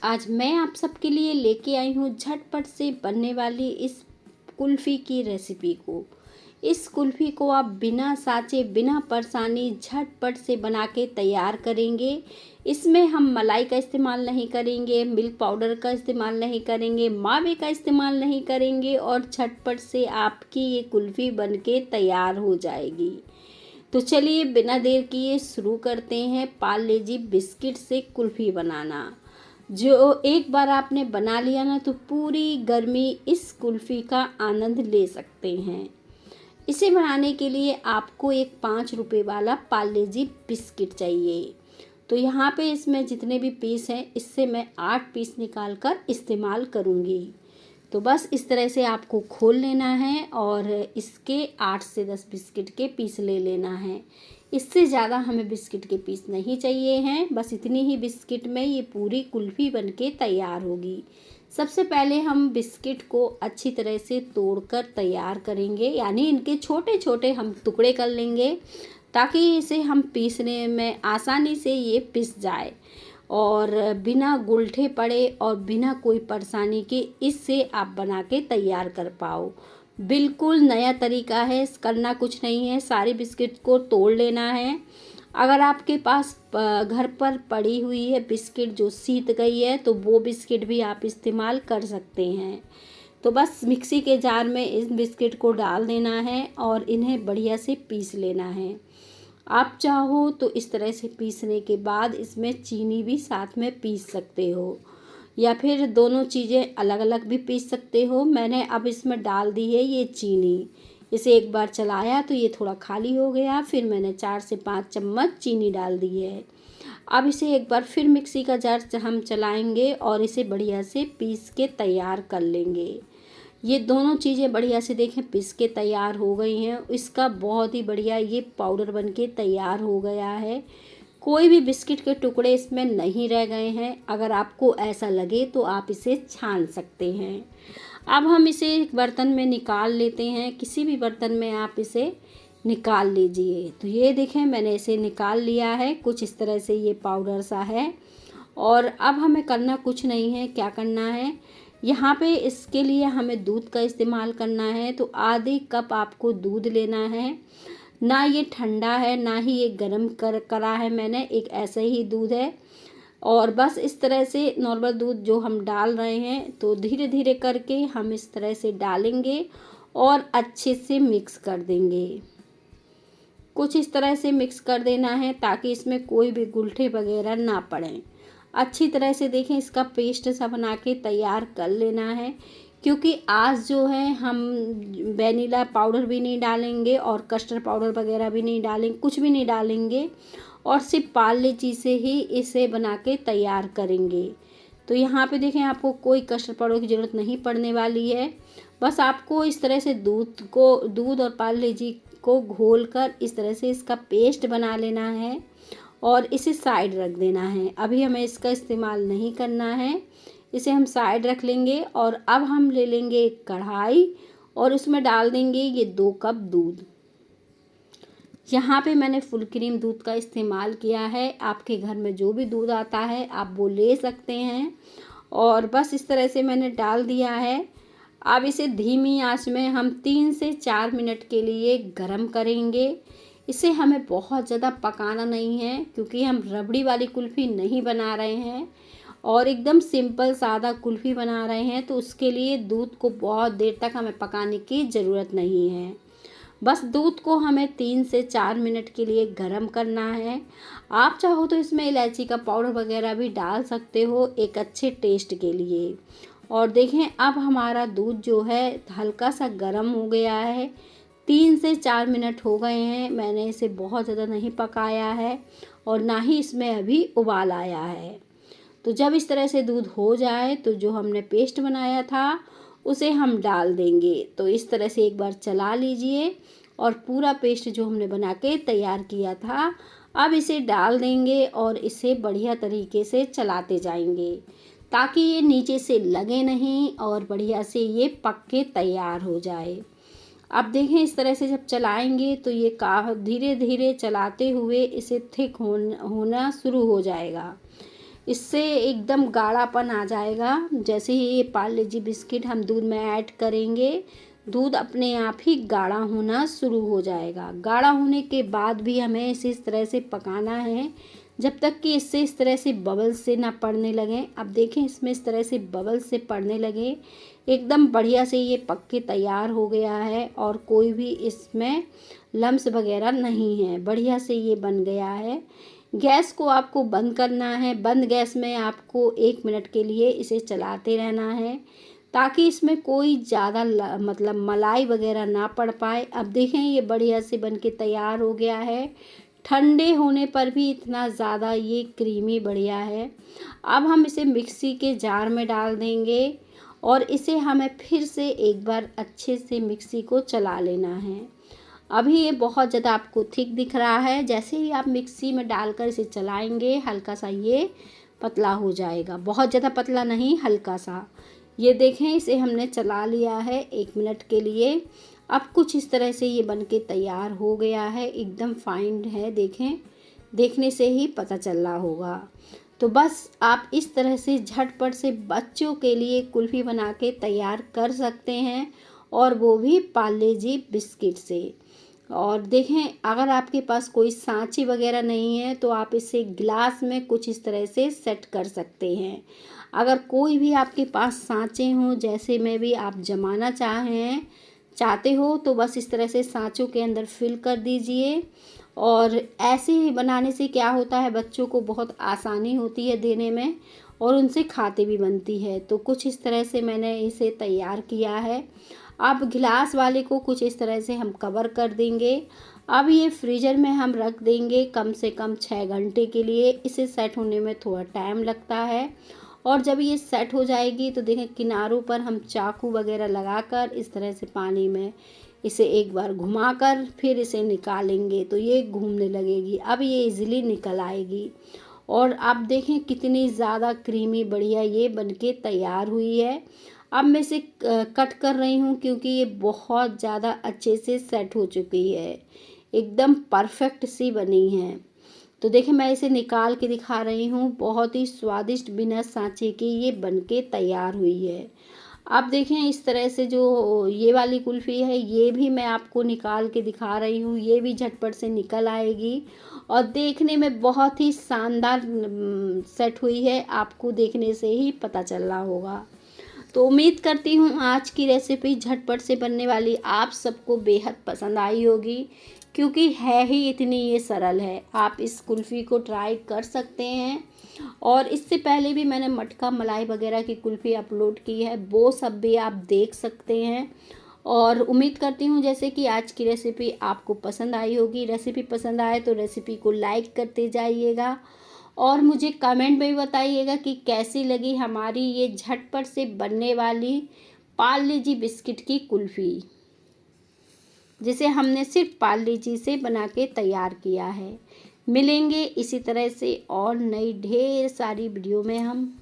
आज मैं आप सबके लिए लेके आई हूँ झटपट से बनने वाली इस कुल्फ़ी की रेसिपी को। इस कुल्फ़ी को आप बिना साँचे, बिना परेशानी झटपट से बना के तैयार करेंगे। इसमें हम मलाई का इस्तेमाल नहीं करेंगे, मिल्क पाउडर का इस्तेमाल नहीं करेंगे, मावे का इस्तेमाल नहीं करेंगे और झटपट से आपकी ये कुल्फ़ी बन के तैयार हो जाएगी। तो चलिए बिना देर किए शुरू करते हैं पार्ले जी बिस्किट से कुल्फ़ी बनाना। जो एक बार आपने बना लिया ना तो पूरी गर्मी इस कुल्फ़ी का आनंद ले सकते हैं। इसे बनाने के लिए आपको एक 5 रुपए वाला पार्ले जी बिस्किट चाहिए। तो यहाँ पे इसमें जितने भी पीस हैं इससे मैं 8 पीस निकाल कर इस्तेमाल करूँगी। तो बस इस तरह से आपको खोल लेना है और इसके 8 से 10 बिस्किट के पीस ले लेना है। इससे ज़्यादा हमें बिस्किट के पीस नहीं चाहिए हैं, बस इतनी ही बिस्किट में ये पूरी कुल्फ़ी बनके तैयार होगी। सबसे पहले हम बिस्किट को अच्छी तरह से तोड़कर तैयार करेंगे, यानी इनके छोटे छोटे हम टुकड़े कर लेंगे ताकि इसे हम पीसने में आसानी से ये पिस जाए और बिना गुलठे पड़े और बिना कोई परेशानी के इससे आप बना के तैयार कर पाओ। बिल्कुल नया तरीका है, करना कुछ नहीं है, सारी बिस्किट को तोड़ लेना है। अगर आपके पास घर पर पड़ी हुई है बिस्किट जो सीत गई है तो वो बिस्किट भी आप इस्तेमाल कर सकते हैं। तो बस मिक्सी के जार में इस बिस्किट को डाल देना है और इन्हें बढ़िया से पीस लेना है। आप चाहो तो इस तरह से पीसने के बाद इसमें चीनी भी साथ में पीस सकते हो या फिर दोनों चीज़ें अलग अलग भी पीस सकते हो। मैंने अब इसमें डाल दी है ये चीनी। इसे एक बार चलाया तो ये थोड़ा खाली हो गया, फिर मैंने 4 से 5 चम्मच चीनी डाल दी है। अब इसे एक बार फिर मिक्सी का जार हम चलाएंगे और इसे बढ़िया से पीस के तैयार कर लेंगे। ये दोनों चीज़ें बढ़िया से देखें पिस के तैयार हो गई हैं। इसका बहुत ही बढ़िया ये पाउडर बनके तैयार हो गया है। कोई भी बिस्किट के टुकड़े इसमें नहीं रह गए हैं। अगर आपको ऐसा लगे तो आप इसे छान सकते हैं। अब हम इसे एक बर्तन में निकाल लेते हैं, किसी भी बर्तन में आप इसे निकाल लीजिए। तो ये देखें मैंने इसे निकाल लिया है, कुछ इस तरह से ये पाउडर सा है। और अब हमें करना कुछ नहीं है, क्या करना है यहाँ पे इसके लिए हमें दूध का इस्तेमाल करना है। तो आधे कप आपको दूध लेना है। ना ये ठंडा है ना ही ये गरम करा है मैंने, एक ऐसा ही दूध है। और बस इस तरह से नॉर्मल दूध जो हम डाल रहे हैं तो धीरे धीरे करके हम इस तरह से डालेंगे और अच्छे से मिक्स कर देंगे। कुछ इस तरह से मिक्स कर देना है ताकि इसमें कोई भी गुलठे वगैरह ना पड़ें। अच्छी तरह से देखें इसका पेस्ट सा बना के तैयार कर लेना है, क्योंकि आज जो है हम वैनिला पाउडर भी नहीं डालेंगे और कस्टर्ड पाउडर वगैरह भी नहीं डालेंगे, कुछ भी नहीं डालेंगे और सिर्फ पार्ले जी से ही इसे बना के तैयार करेंगे। तो यहाँ पे देखें आपको कोई कस्टर्ड पाउडर की ज़रूरत नहीं पड़ने वाली है। बस आपको इस तरह से दूध और पार्ले जी को घोल कर इस तरह से इसका पेस्ट बना लेना है और इसे साइड रख देना है। अभी हमें इसका इस्तेमाल नहीं करना है, इसे हम साइड रख लेंगे। और अब हम ले लेंगे एक कढ़ाई और उसमें डाल देंगे ये 2 कप दूध। यहाँ पे मैंने फुल क्रीम दूध का इस्तेमाल किया है, आपके घर में जो भी दूध आता है आप वो ले सकते हैं। और बस इस तरह से मैंने डाल दिया है। अब इसे धीमी आंच में हम 3 से 4 मिनट के लिए गरम करेंगे। इसे हमें बहुत ज़्यादा पकाना नहीं है, क्योंकि हम रबड़ी वाली कुल्फ़ी नहीं बना रहे हैं और एकदम सिंपल सादा कुल्फ़ी बना रहे हैं। तो उसके लिए दूध को बहुत देर तक हमें पकाने की ज़रूरत नहीं है। बस दूध को हमें 3 से 4 मिनट के लिए गरम करना है। आप चाहो तो इसमें इलायची का पाउडर वगैरह भी डाल सकते हो एक अच्छे टेस्ट के लिए। और देखें अब हमारा दूध जो है हल्का सा गर्म हो गया है। 3 से 4 मिनट हो गए हैं, मैंने इसे बहुत ज़्यादा नहीं पकाया है और ना ही इसमें अभी उबाल आया है। तो जब इस तरह से दूध हो जाए तो जो हमने पेस्ट बनाया था उसे हम डाल देंगे। तो इस तरह से एक बार चला लीजिए और पूरा पेस्ट जो हमने बना के तैयार किया था अब इसे डाल देंगे और इसे बढ़िया तरीके से चलाते जाएंगे ताकि ये नीचे से लगे नहीं और बढ़िया से ये पक के तैयार हो जाए। अब देखें इस तरह से जब चलाएंगे तो ये धीरे धीरे चलाते हुए इसे थिक होना शुरू हो जाएगा। इससे एकदम गाढ़ापन आ जाएगा। जैसे ही ये पार्ले जी बिस्किट हम दूध में ऐड करेंगे, दूध अपने आप ही गाढ़ा होना शुरू हो जाएगा। गाढ़ा होने के बाद भी हमें इसे इस तरह से पकाना है जब तक कि इससे इस तरह से बबल्स से ना पड़ने लगें। अब देखें, इसमें इस तरह से बबल्स से पड़ने लगे, एकदम बढ़िया से ये पक के तैयार हो गया है और कोई भी इसमें लम्स वगैरह नहीं है। बढ़िया से ये बन गया है। गैस को आपको बंद करना है। बंद गैस में आपको 1 मिनट के लिए इसे चलाते रहना है ताकि इसमें कोई ज़्यादा मतलब मलाई वगैरह ना पड़ पाए। अब देखें, ये बढ़िया से बन के तैयार हो गया है। ठंडे होने पर भी इतना ज़्यादा ये क्रीमी बढ़िया है। अब हम इसे मिक्सी के जार में डाल देंगे और इसे हमें फिर से एक बार अच्छे से मिक्सी को चला लेना है। अभी ये बहुत ज़्यादा आपको थिक दिख रहा है। जैसे ही आप मिक्सी में डालकर इसे चलाएंगे, हल्का सा ये पतला हो जाएगा। बहुत ज़्यादा पतला नहीं, हल्का सा। ये देखें, इसे हमने चला लिया है 1 मिनट के लिए। अब कुछ इस तरह से ये बनके तैयार हो गया है। एकदम फाइन है, देखें, देखने से ही पता चल रहा होगा। तो बस आप इस तरह से झटपट से बच्चों के लिए कुल्फ़ी बना के तैयार कर सकते हैं, और वो भी पार्ले जी बिस्किट से। और देखें, अगर आपके पास कोई सांची वगैरह नहीं है तो आप इसे गिलास में कुछ इस तरह से सेट कर सकते हैं। अगर कोई भी आपके पास सांचे हों, जैसे में भी आप जमाना चाहते हो, तो बस इस तरह से सांचों के अंदर फिल कर दीजिए। और ऐसे ही बनाने से क्या होता है, बच्चों को बहुत आसानी होती है देने में और उनसे खाते भी बनती है। तो कुछ इस तरह से मैंने इसे तैयार किया है। अब गिलास वाले को कुछ इस तरह से हम कवर कर देंगे। अब ये फ्रीज़र में हम रख देंगे कम से कम 6 घंटे के लिए। इसे सेट होने में थोड़ा टाइम लगता है। और जब ये सेट हो जाएगी तो देखें, किनारों पर हम चाकू वगैरह लगाकर इस तरह से पानी में इसे एक बार घुमाकर फिर इसे निकालेंगे तो ये घूमने लगेगी। अब ये इजीली निकल आएगी। और आप देखें कितनी ज़्यादा क्रीमी बढ़िया ये बनके तैयार हुई है। अब मैं इसे कट कर रही हूँ क्योंकि ये बहुत ज़्यादा अच्छे से सेट हो चुकी है, एकदम परफेक्ट सी बनी है। तो देखिए, मैं इसे निकाल के दिखा रही हूँ। बहुत ही स्वादिष्ट बिना सांचे के ये बनके तैयार हुई है। आप देखें, इस तरह से जो ये वाली कुल्फ़ी है, ये भी मैं आपको निकाल के दिखा रही हूँ। ये भी झटपट से निकल आएगी और देखने में बहुत ही शानदार सेट हुई है। आपको देखने से ही पता चल रहा होगा। तो उम्मीद करती हूँ आज की रेसिपी झटपट से बनने वाली आप सबको बेहद पसंद आई होगी, क्योंकि है ही इतनी ये सरल है। आप इस कुल्फ़ी को ट्राई कर सकते हैं। और इससे पहले भी मैंने मटका मलाई वगैरह की कुल्फ़ी अपलोड की है, वो सब भी आप देख सकते हैं। और उम्मीद करती हूँ जैसे कि आज की रेसिपी आपको पसंद आई होगी। रेसिपी पसंद आए तो रेसिपी को लाइक करते जाइएगा और मुझे कमेंट में भी बताइएगा कि कैसी लगी हमारी ये झटपट से बनने वाली पार्ले जी बिस्किट की कुल्फ़ी, जिसे हमने सिर्फ पार्ले जी से बना के तैयार किया है। मिलेंगे इसी तरह से और नई ढेर सारी वीडियो में हम।